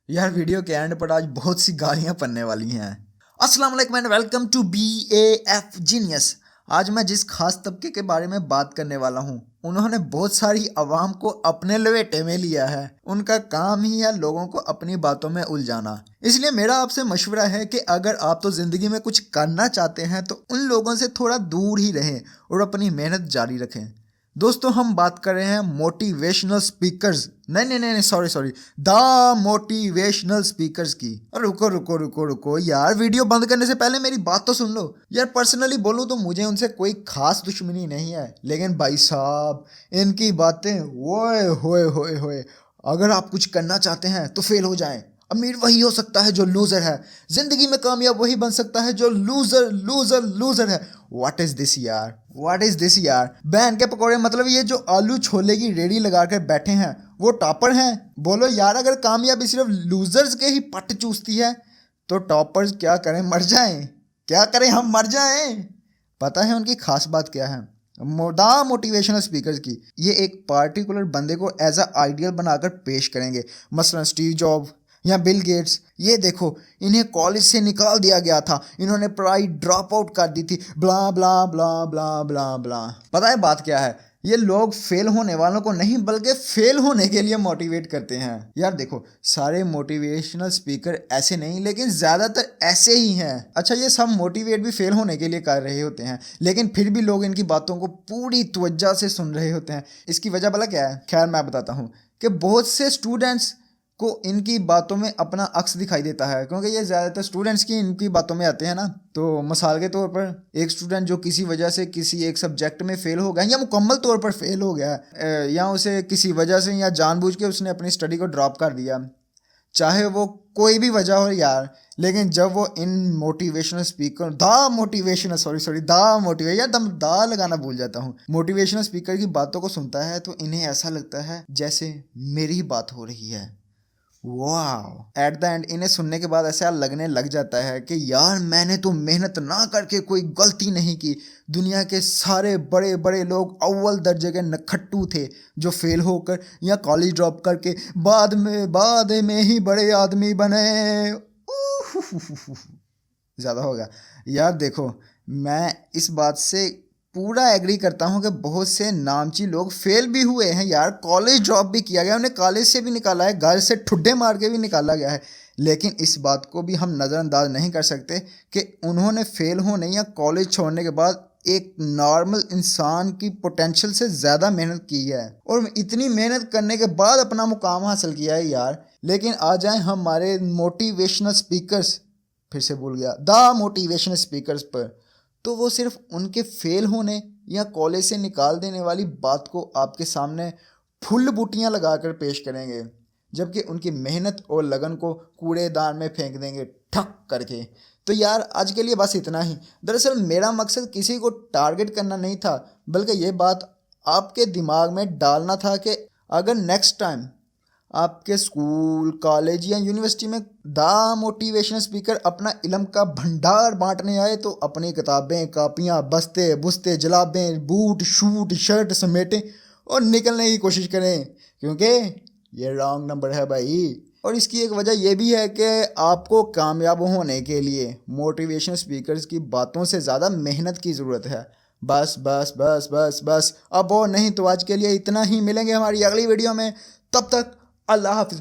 यार वीडियो के एंड पर आज बहुत सी गालियां पड़ने वाली हैं। अस्सलाम वालेकुम and welcome to BAF genius. आज मैं जिस खास तबके के बारे में बात करने वाला हूँ, उन्होंने बहुत सारी आवाम को अपने लपेटे में लिया है। उनका काम ही है लोगों को अपनी बातों में उलझाना। इसलिए मेरा आपसे मशवरा है कि अगर आप तो जिंदगी में कुछ करना चाहते हैं तो उन लोगों से थोड़ा दूर ही रहें और अपनी मेहनत जारी रखें। दोस्तों, हम बात कर रहे हैं मोटिवेशनल स्पीकर्स, नहीं, सॉरी, द मोटिवेशनल स्पीकर्स की। और रुको यार, वीडियो बंद करने से पहले मेरी बात तो सुन लो यार। पर्सनली बोलूँ तो मुझे उनसे कोई खास दुश्मनी नहीं है, लेकिन भाई साहब इनकी बातें ओए होए होए होए। अगर आप कुछ करना चाहते हैं तो फेल हो जाएं। अमीर वही हो सकता है जो लूजर है। जिंदगी में कामयाब वही बन सकता है जो लूजर लूजर लूजर है। व्हाट इज दिस यार, व्हाट इज दिस यार। बहन के पकौड़े, मतलब ये जो आलू छोले की रेडी लगा कर बैठे हैं वो टॉपर हैं। बोलो यार, अगर कामयाबी सिर्फ लूजर्स के ही पट चूसती है तो टॉपर्स क्या करें, मर जाएं? क्या करें, हम मर जाएं? पता है उनकी खास बात क्या है? मोटिवेशनल स्पीकर्स की ये एक पार्टिकुलर बंदे को एज अ आइडियल बनाकर पेश करेंगे। मसलन स्टीव जॉब या बिल गेट्स। ये देखो, इन्हें कॉलेज से निकाल दिया गया था, इन्होंने पढ़ाई ड्रॉप आउट कर दी थी, ब्ला ब्ला ब्ला ब्ला ब्ला ब्ला। पता है बात क्या है? ये लोग फेल होने वालों को नहीं बल्कि फेल होने के लिए मोटिवेट करते हैं। यार देखो, सारे मोटिवेशनल स्पीकर ऐसे नहीं, लेकिन ज़्यादातर ऐसे ही हैं। अच्छा, ये सब मोटिवेट भी फेल होने के लिए कर रहे होते हैं, लेकिन फिर भी लोग इनकी बातों को पूरी तवज्जो से सुन रहे होते हैं। इसकी वजह भला क्या है? खैर, मैं बताता हूँ कि बहुत से स्टूडेंट्स को इनकी बातों में अपना अक्स दिखाई देता है, क्योंकि ये ज़्यादातर स्टूडेंट्स की इनकी बातों में आते हैं ना। तो मिसाल के तौर पर एक स्टूडेंट जो किसी वजह से किसी एक सब्जेक्ट में फ़ेल हो गया या मुकम्मल तौर पर फ़ेल हो गया, या उसे किसी वजह से या जानबूझ के उसने अपनी स्टडी को ड्रॉप कर दिया, चाहे वो कोई भी वजह हो यार, लेकिन जब वो इन मोटिवेशनल स्पीकर द मोटिवेशन यार दम दा लगाना भूल जाता हूँ, मोटिवेशनल स्पीकर की बातों को सुनता है तो इन्हें ऐसा लगता है जैसे मेरी ही बात हो रही है। वाह! एट द एंड इन्हें सुनने के बाद ऐसा लगने लग जाता है कि यार मैंने तो मेहनत ना करके कोई गलती नहीं की। दुनिया के सारे बड़े बड़े लोग अव्वल दर्जे के नखट्टू थे जो फेल होकर या कॉलेज ड्रॉप करके बाद में ही बड़े आदमी बने। ज़्यादा हो गया यार। देखो, मैं इस बात से पूरा एग्री करता हूँ कि बहुत से नामची लोग फेल भी हुए हैं यार। कॉलेज ड्रॉप भी किया गया, उन्हें कॉलेज से भी निकाला है, घर से ठुड्डे मार के भी निकाला गया है, लेकिन इस बात को भी हम नज़रअंदाज नहीं कर सकते कि उन्होंने फेल होने या कॉलेज छोड़ने के बाद एक नॉर्मल इंसान की पोटेंशियल से ज़्यादा मेहनत की है और इतनी मेहनत करने के बाद अपना मुकाम हासिल किया है यार। लेकिन आ जाएं हमारे मोटिवेशनल स्पीकर्स, फिर से भूल गया, द मोटिवेशनल स्पीकर्स पर, तो वो सिर्फ उनके फेल होने या कॉलेज से निकाल देने वाली बात को आपके सामने फुल बूटियाँ लगाकर पेश करेंगे, जबकि उनकी मेहनत और लगन को कूड़ेदान में फेंक देंगे ठक करके। तो यार आज के लिए बस इतना ही। दरअसल मेरा मकसद किसी को टारगेट करना नहीं था, बल्कि ये बात आपके दिमाग में डालना था कि अगर नेक्स्ट टाइम आपके स्कूल, कॉलेज या यूनिवर्सिटी में द मोटिवेशनल स्पीकर अपना इल्म का भंडार बांटने आए तो अपनी किताबें, कापियाँ, बस्ते बुस्ते, जलाबें, बूट, शूट, शर्ट समेटें और निकलने की कोशिश करें, क्योंकि ये रॉन्ग नंबर है भाई। और इसकी एक वजह यह भी है कि आपको कामयाब होने के लिए मोटिवेशनल स्पीकर्स की बातों से ज़्यादा मेहनत की ज़रूरत है। बस बस बस बस बस, अब और नहीं तो आज के लिए इतना ही। मिलेंगे हमारी अगली वीडियो में, तब तक अल्लाह हाफिज़।